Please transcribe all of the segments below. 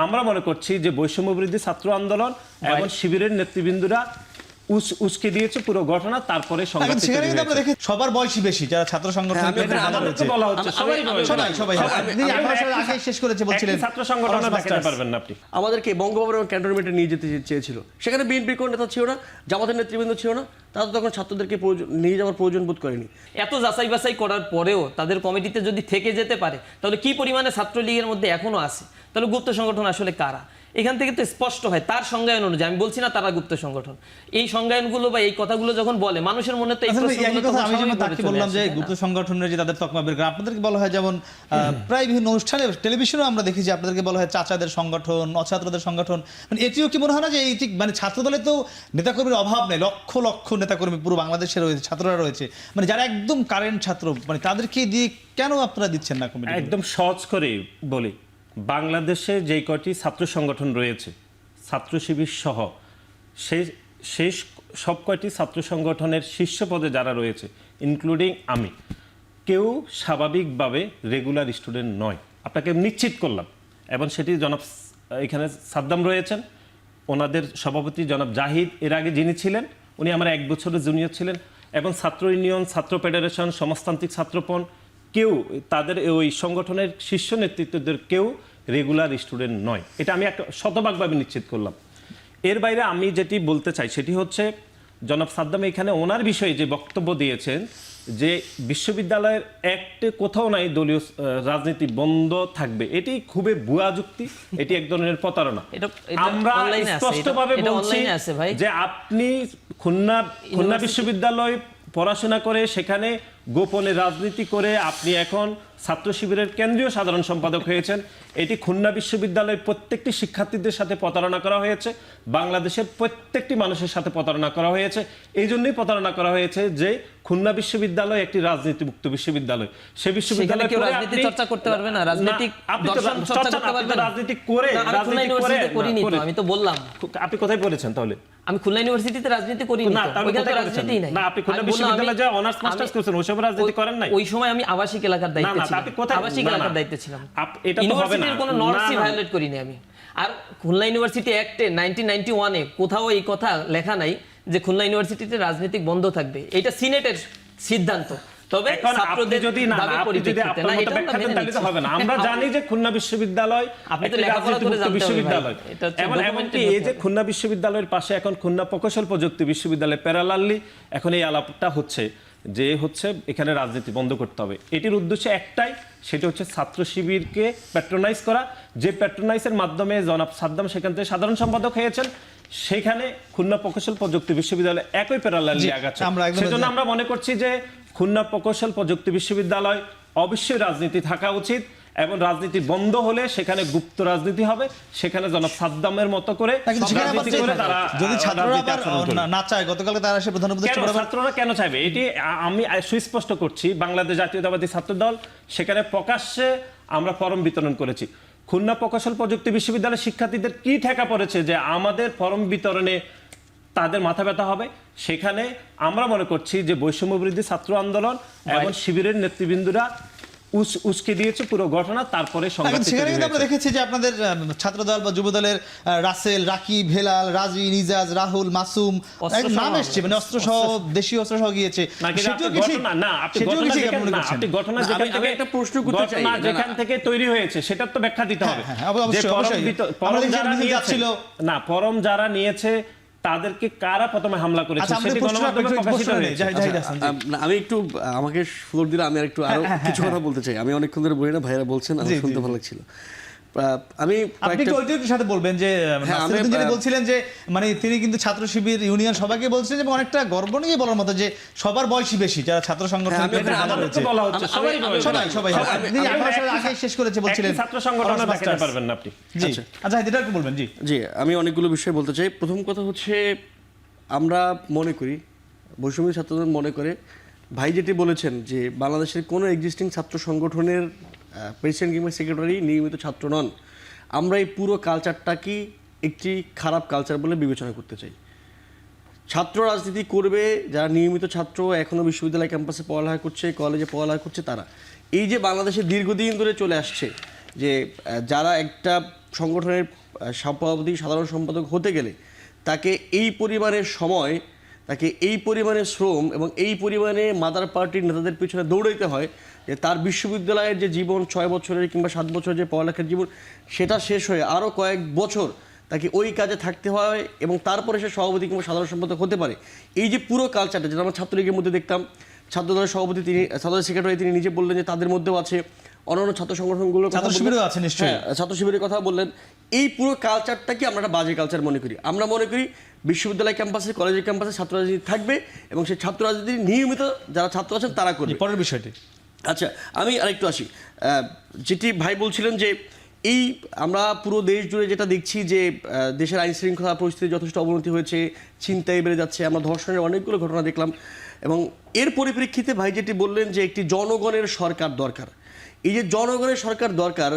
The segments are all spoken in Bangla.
আমরা মনে করছি যে বৈষম্য বিরোধী ছাত্র আন্দোলন এবং শিবিরের নেতৃবৃন্দরা উস্কে দিয়েছে পুরো ঘটনা, তারপরে সবার বয়সী বেশি যারা ছাত্র সংগঠন শেষ করেছে বলছিলেন ছাত্র সংগঠন দেখাতে পারবেন না আপনি। আমাদেরকে বঙ্গভবনের ক্যান্টনমেন্টে নিয়ে যেতে চেয়েছিল, সেখানে বিএনপির কোনো নেতা ছিল না, জামাতের নেতৃবৃন্দ ছিল না, তারা তখন ছাত্রদেরকে নিয়ে যাওয়ার প্রয়োজন বোধ করেনি। এত যাচাই বাছাই করার পরেও তাদের কমিটিতে যদি থেকে যেতে পারে তাহলে কি পরিমাণে ছাত্রলীগের মধ্যে এখনো আছে, তাহলে গুপ্ত সংগঠন আসলে কারা? এখান থেকে তো স্পষ্ট হয় তার সংজ্ঞায়ন অনুযায়ী। আমি বলছি না তারা গুপ্ত সংগঠন, এই সংজ্ঞায়নগুলো বা এই কথাগুলো যখন বলে মানুষের মনে তো আমি বললাম যে গুপ্ত সংগঠনের যে তাদের তকমা বের করে আপনাদেরকে বলা হয়, যেমন প্রায় বিভিন্ন অনুষ্ঠানে টেলিভিশনেও আমরা দেখি যে আপনাদেরকে বলা হয় চাচাদের সংগঠন, অছাত্রদের সংগঠন। মানে এটিও কি মনে হয় না যে এই ঠিক মানে ছাত্রদলে তো নেতাকর্মীর অভাব নেই, লক্ষ লক্ষ নেতাকর্মী পুরো বাংলাদেশে রয়েছে, ছাত্ররা রয়েছে, মানে যারা একদম কারেন্ট ছাত্র, মানে তাদেরকে দিয়ে কেন আপনারা দিচ্ছেন না কমিটি? একদম সহজ করে বলি, বাংলাদেশে যে কয়টি ছাত্র সংগঠন রয়েছে ছাত্র শিবির সহ সেই সব কয়টি ছাত্র সংগঠনের শীর্ষ পদে যারা রয়েছে ইনক্লুডিং আমি, কেউ স্বাভাবিকভাবে রেগুলার স্টুডেন্ট নয়, আপনাকে নিশ্চিত করলাম। এবং সেটি জনাব এখানে সাদ্দাম রয়েছেন, ওনাদের সভাপতি জনাব জাহিদ এর আগে যিনি ছিলেন উনি আমার 1 বছরের জুনিয়র ছিলেন, এবং ছাত্র ইউনিয়ন, ছাত্র ফেডারেশন, সমাজতান্ত্রিক ছাত্রপণ, কেউ তাদের ওই সংগঠনের শীর্ষ নেতৃত্বদের কেউ রেগুলার স্টুডেন্ট নয়। এটা আমি একটা শতভাগভাবে নিশ্চিত করলাম। এর বাইরে আমি যেটি বলতে চাই সেটি হচ্ছে জনাব সাদ্দাম এখানে ওনার বিষয়ে যে বক্তব্য দিয়েছেন যে বিশ্ববিদ্যালয়ের একটি কোথাও নাই দলীয় রাজনীতি বন্ধ থাকবে, এটি খুবই ভুয়া যুক্তি, এটি এক ধরনের প্রতারণা। আমরা স্পষ্টভাবে বলছি যে আপনি খুলনা বিশ্ববিদ্যালয় পড়াশোনা করে সেখানে গোপনে রাজনীতি করে আপনি এখন ছাত্র শিবিরের কেন্দ্রীয় সাধারণ সম্পাদক হয়েছেন। এটি খুলনা বিশ্ববিদ্যালয়ের প্রত্যেকটি শিক্ষার্থীদের সাথে প্রতারণা করা হয়েছে, বাংলাদেশের প্রত্যেকটি মানুষের সাথে প্রতারণা করা হয়েছে। এই জন্যই প্রতারণা করা হয়েছে যে খুলনা বিশ্ববিদ্যালয় একটি রাজনীতিমুক্ত বিশ্ববিদ্যালয়। সে বিশ্ববিদ্যালয়ে রাজনীতি চর্চা করতে পারবে না, রাজনৈতিক দর্শন চর্চা করতে পারবে না। রাজনীতি করে আমি তো বললাম। আপনি কোথায় পড়েছেন তাহলে? আমি খুলনা ইউনিভার্সিটিতে রাজনীতি করিনি। না, ওইখানে রাজনীতিই নাই। না, আপনি খুলনা বিশ্ববিদ্যালয়ে যে অনার্স মাস্টার্স করেছেন ওই সময় রাজনীতি করেন নাই? ওই সময় আমি আবাসিক এলাকার দায়িত্বে ছিলাম। আবাসিক এলাকার দায়িত্বে ছিলাম। এটা তো হবে না। ইউনিভার্সিটির কোনো নর্মসই ভায়োলেট করিনি আমি। আর খুলনা ইউনিভার্সিটি অ্যাক্টে 1991 এ কোথাও এই কথা লেখা নাই যে খুলনা ইউনিভার্সিটিতে রাজনীতি বন্ধ থাকবে। এটা সিনেটের সিদ্ধান্ত। তবে ছাত্রদের যদি হবে না। আমরা জানি যে খুলনা বিশ্ববিদ্যালয় বিশ্ববিদ্যালয়, এমনকি এই যে খুলনা বিশ্ববিদ্যালয়ের পাশে এখন খুলনা প্রকৌশল প্রযুক্তি বিশ্ববিদ্যালয় প্যারালালি এখন এই আলাপটা হচ্ছে যে এখানে রাজনীতি বন্ধ করতে হবে। এটির উদ্দেশ্য একটাই, সেটা হচ্ছে ছাত্র শিবিরকে প্যাট্রোনাইজ করা। যে প্যাট্রোনাইজের মাধ্যমে জনাব সাদ্দাম সেখান থেকে সাধারণ সম্পাদক হয়েছেন, সেখানে খুলনা প্রকৌশল প্রযুক্তি বিশ্ববিদ্যালয় একই প্যারালালি আগাচ্ছে। সেজন্য আমরা মনে করছি যে খুলনা প্রকৌশল প্রযুক্তি বিশ্ববিদ্যালয় অবশ্যই রাজনীতি থাকা উচিত, এবং রাজনীতি বন্ধ হলে সেখানে গুপ্ত রাজনীতি হবে, সেখানে জনাব সাদ্দামের মতো করে যদি ছাত্ররা না চায়, গতকালকে তারা এসে প্রধান উপদেষ্টা ছাত্ররা কেন চাইবে এটি আমি সুস্পষ্ট করছি। বাংলাদেশ জাতীয়তাবাদী ছাত্র দল সেখানে প্রকাশ্যে আমরা ফরম বিতরণ করেছি। খুলনা প্রকৌশল প্রযুক্তি বিশ্ববিদ্যালয়ের শিক্ষার্থীদের কি ঠেকা পড়েছে যে আমাদের ফরম বিতরণে তাদের মাথা ব্যথা হবে? সেখানে আমরা মনে করছি যে বৈষম্য বিরোধী ছাত্র আন্দোলন এবং শিবিরের নেতৃবৃন্দরা উস্কে দিয়েছে পুরো ঘটনা, তারপরে আমরা দেখেছি যে আপনাদের ছাত্রদল বা যুবদলের রাসেল, রাকিব, হেলাল, রাজি, নিজাজ, রাহুল, মাসুম নাম এসছে, মানে অস্ত্র সহ, দেশীয় অস্ত্র সহ গিয়েছে। যেখান থেকে তৈরি হয়েছে সেটার তো ব্যাখ্যা দিতে হবে। ফরম যারা নিয়েছে তাদেরকে কারা প্রথমে হামলা করেছে সেটি গণমাধ্যমে প্রকাশিত হয়েছে। আমি একটু আমাকে ফ্লোর দিলে আমি একটু আরো কিছু কথা বলতে চাই। আমি অনেকক্ষণ ধরে বলি না, ভাইরা বলছেন, আমার শুনতে ভালো লাগছিল। সাথে বলবেন যে বলছিলেন যে মানে তিনি কিন্তু ছাত্র শিবির ইউনিয়ন সবাইকে বলছেন এবং অনেকটা গর্ব নিয়ে বলার মতো যে সবার বয়সী বেশি যারা ছাত্র সংগঠন শেষ করেছে বলছিলেন ছাত্র সংগঠন দেখাতে পারবেন না আপনি। আচ্ছা, এটা একটু বলবেন। জি, আমি অনেকগুলো বিষয় বলতে চাই। প্রথম কথা হচ্ছে, আমরা মনে করি, বৈষম্য ছাত্রদের মনে করে, ভাই যেটি বলেছেন যে বাংলাদেশের কোনো এক্সিস্টিং ছাত্র সংগঠনের প্রেসিডেন্ট কিংবা সেক্রেটারি নিয়মিত ছাত্র নন। আমরা এই পুরো কালচারটাকে একটি খারাপ কালচার বলে বিবেচনা করতে চাই। ছাত্র রাজনীতি করবে যারা নিয়মিত ছাত্র, এখনও বিশ্ববিদ্যালয় ক্যাম্পাসে পড়ালেখা করছে, কলেজে পড়ালেখা করছে, তারা এই যে বাংলাদেশে দীর্ঘদিন ধরে চলে আসছে, যে যারা একটা সংগঠনের সভাপতি সাধারণ সম্পাদক হতে গেলে তাকে এই পরিমাণের সময়, তাকে এই পরিমাণে শ্রম এবং এই পরিমাণে মাদার পার্টির নেতাদের পিছনে দৌড়াইতে হয় যে তার বিশ্ববিদ্যালয়ের যে জীবন 6 বছরের কিংবা 7 বছরের যে পড়ালেখার জীবন সেটা শেষ হয়ে আরও কয়েক বছর তাকে ওই কাজে থাকতে হয় এবং তারপরে সে সভাপতি কিংবা সাধারণ সম্পাদক হতে পারে। এই যে পুরো কালচারটা যেটা আমরা ছাত্রলীগের মধ্যে দেখতাম, ছাত্রদলের সভাপতি তিনি, ছাত্রদলের সেক্রেটারি তিনি নিজে বললেন যে তাদের মধ্যেও আছে, অন্যান্য ছাত্র সংগঠনগুলো ছাত্র শিবিরও আছে নিশ্চয়ই। ছাত্র শিবিরের কথা বললেন। এই পুরো কালচারটাকে আমরা একটা বাজে কালচার মনে করি। আমরা মনে করি বিশ্ববিদ্যালয় ক্যাম্পাসে, কলেজের ক্যাম্পাসে ছাত্র রাজনীতি থাকবে এবং সেই ছাত্র রাজনীতি নিয়মিত যারা ছাত্র আছেন তারা করবে। পরের বিষয়টি আচ্ছা, আমি আরেকটু আসি, যেটি ভাই বলছিলেন যে এই আমরা পুরো দেশ জুড়ে যেটা দেখছি যে দেশের আইন শৃঙ্খলা পরিস্থিতি যথেষ্ট অবনতি হয়েছে, ছিনতাই বেড়ে যাচ্ছে, আমরা ধর্ষণের অনেকগুলো ঘটনা দেখলাম এবং এর পরিপ্রেক্ষিতে ভাই যেটি বললেন যে একটি জনগণের সরকার দরকার। এই যে জনগণের সরকার দরকার,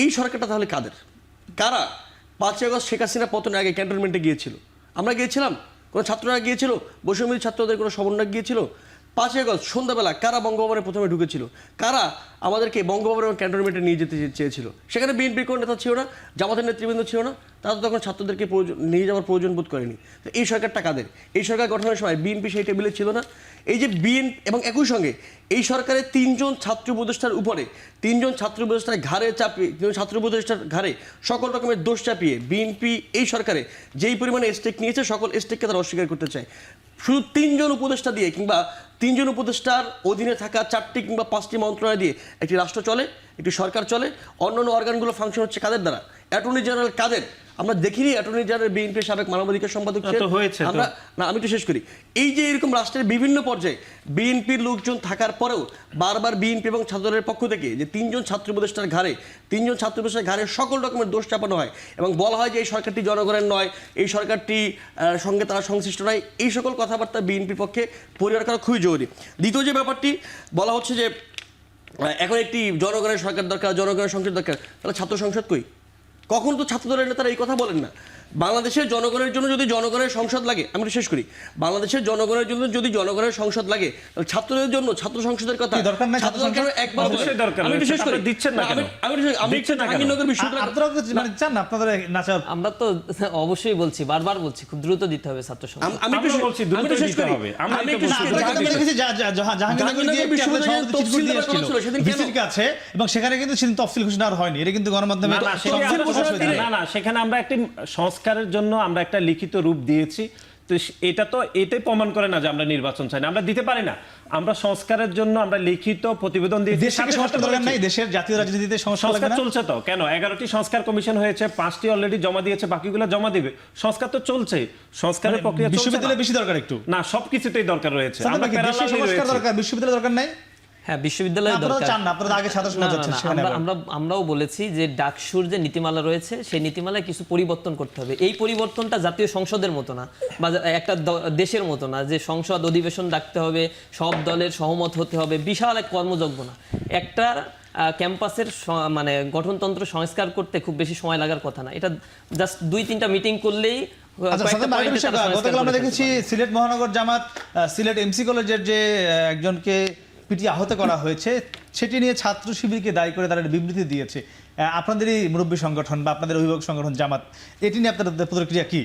এই সরকারটা তাহলে কাদের? কারা 5ই আগস্ট শেখ হাসিনা পতনের আগে ক্যান্টনমেন্টে গিয়েছিল? আমরা গিয়েছিলাম? কোনো ছাত্ররা গিয়েছিল? বৈষম্য ছাত্রদের কোনো সমন্বয় গিয়েছিল? 5ই আগস্ট সন্ধ্যাবেলা কারা বঙ্গভবনে প্রথমে ঢুকেছিল? কারা আমাদেরকে বঙ্গভবন এবং ক্যান্টনমেন্টে নিয়ে যেতে চেয়েছিল? সেখানে বিএনপির কোনো নেতা ছিল না, জামাতের নেতৃবৃন্দ ছিল না, তারা তো তখন ছাত্রদেরকে নিয়ে যাওয়ার প্রয়োজন বোধ করেনি। তো এই সরকারটা কাদের? এই সরকার গঠনের সময় বিএনপি সেই টেবিলে ছিল না। এই যে এবং একই সঙ্গে এই সরকারের 3 জন ছাত্র উপদেষ্টার উপরে, 3 জন ছাত্র উপদেষ্টার ঘাড়ে চাপিয়ে, 3 জন ছাত্র উপদেষ্টার ঘাড়ে সকল রকমের দোষ চাপিয়ে বিএনপি এই সরকারে যেই পরিমাণে স্টেক নিয়েছে সকল স্টেককে তারা অস্বীকার করতে চায়। শুধু 3 জন উপদেষ্টা দিয়ে কিংবা 3 জন উপদেষ্টার অধীনে থাকা 4টি কিংবা 5টি মন্ত্রণালয় দিয়ে একটি রাষ্ট্র চলে, একটি সরকার চলে। অন্যান্য অর্গানগুলো ফাংশন হচ্ছে কাদের দ্বারা? অ্যাটর্নি জেনারেল কাদের? আমরা দেখিনি অ্যাটর্নি জেনারেল বিএনপির সাবেক মানবাধিকার সম্পাদক আমরা না, আমি একটু শেষ করি। এই যে এরকম রাষ্ট্রের বিভিন্ন পর্যায়ে বিএনপির লোকজন থাকার পরেও বারবার বিএনপি এবং ছাত্রদলের পক্ষ থেকে যে 3 জন ছাত্র উপদেষ্টার ঘাড়ে, 3 জন ছাত্র উপদেষ্টার ঘাড়ে সকল রকমের দোষ চাপানো হয় এবং বলা হয় যে এই সরকারটি জনগণের নয়, এই সরকারটি সঙ্গে তারা সংশ্লিষ্ট নয়। এই সকল কথাবার্তা বিএনপির পক্ষে পরিহার করা খুবই জরুরি। দ্বিতীয় যে ব্যাপারটি বলা হচ্ছে যে এখন একটি জনগণের সরকার দরকার, জনগণের সংসদ দরকার, তাহলে ছাত্র সংসদ কই? কখনো তো ছাত্রদলের নেতারা এই কথা বলেন না। বাংলাদেশের জনগণের জন্য যদি জনগণের সংসদ লাগে, আমি তো শেষ করি, বাংলাদেশের জনগণের জন্য যদি জনগণের সংসদ লাগে তাহলে ছাত্রদের জন্য ছাত্র সংসদের কথা দরকার নাই। একবার আমি শেষ করি, দিচ্ছেন না কেন? আমি জাহাঙ্গীরনগর বিশ্ববিদ্যালয় চান না আপনাদের না চান? আমরা তো অবশ্যই বলছি, বারবার বলছি, খুব দ্রুত দিতে হবে ছাত্র সংসদ। আমি বলছি দ্রুত দিতে হবে। আমি দেখেছি জাহাঙ্গীরনগর গিয়ে বিশ্ববিদ্যালয়ের তফসিল দিয়ে এসেছিল ভিসির কাছে এবং সেখানে কিন্তু সেদিন তফসিল ঘোষণা আর হয়নি। এটা কিন্তু গণমাধ্যমে না, সেখানে আমরা একটি সংস্কারের জন্য আমরা একটা লিখিত রূপ দিয়েছি। তো এটা তো এটাই প্রমাণ করে না যে আমরা নির্বাচন চাই না, আমরা দিতে পারি না। আমরা সংস্কারের জন্য আমরা লিখিত প্রতিবেদন দিয়েছি। সংস্কার দরকার নাই, দেশের জাতীয় রাজনীতিতে সংস্কার চলছে তো কেন? 11টি সংস্কার কমিশন হয়েছে, 5টি অলরেডি জমা দিয়েছে, বাকিগুলো জমা দিবে। সংস্কার তো চলছে, সংস্কারের প্রক্রিয়া চলছে। বিশ্ববিদ্যালয়ে বেশি দরকার একটু না, সবকিছুতেই দরকার রয়েছে। আমরা সংস্কার দরকার, বিশ্ববিদ্যালয় দরকার নাই। হ্যাঁ, বিশ্ববিদ্যালয় দরকার। আমরাও বলেছি যে ডাকসুর যে নীতিমালা রয়েছে সেই নীতিমালায় কিছু পরিবর্তন করতে হবে। এই পরিবর্তনটা জাতীয় সংসদের মতো না বা একটা দেশের মতো না যে সংসদ অধিবেশন ডাকতে হবে, সব দলের সহমত হতে হবে, বিশাল এক কর্মযজ্ঞ না। একটা ক্যাম্পাসের মানে গঠনতন্ত্র সংস্কার করতে খুব বেশি সময় লাগার কথা না। এটা জাস্ট 2-3টা মিটিং করলেই। গতকাল আমরা দেখেছি সিলেট মহানগর জামাত সিলেট এমসি কলেজের যে একজনকে পিটিয়ে আহত করা হয়েছে সেটি নিয়ে ছাত্র শিবিরকে দায়ী করে তারা বিবৃতি দিয়েছে। আপনাদেরই মুরব্বী সংগঠন বা আপনাদের অভিভাবক সংগঠন জামাত, এটি নিয়ে আপনাদের প্রতিক্রিয়া কি?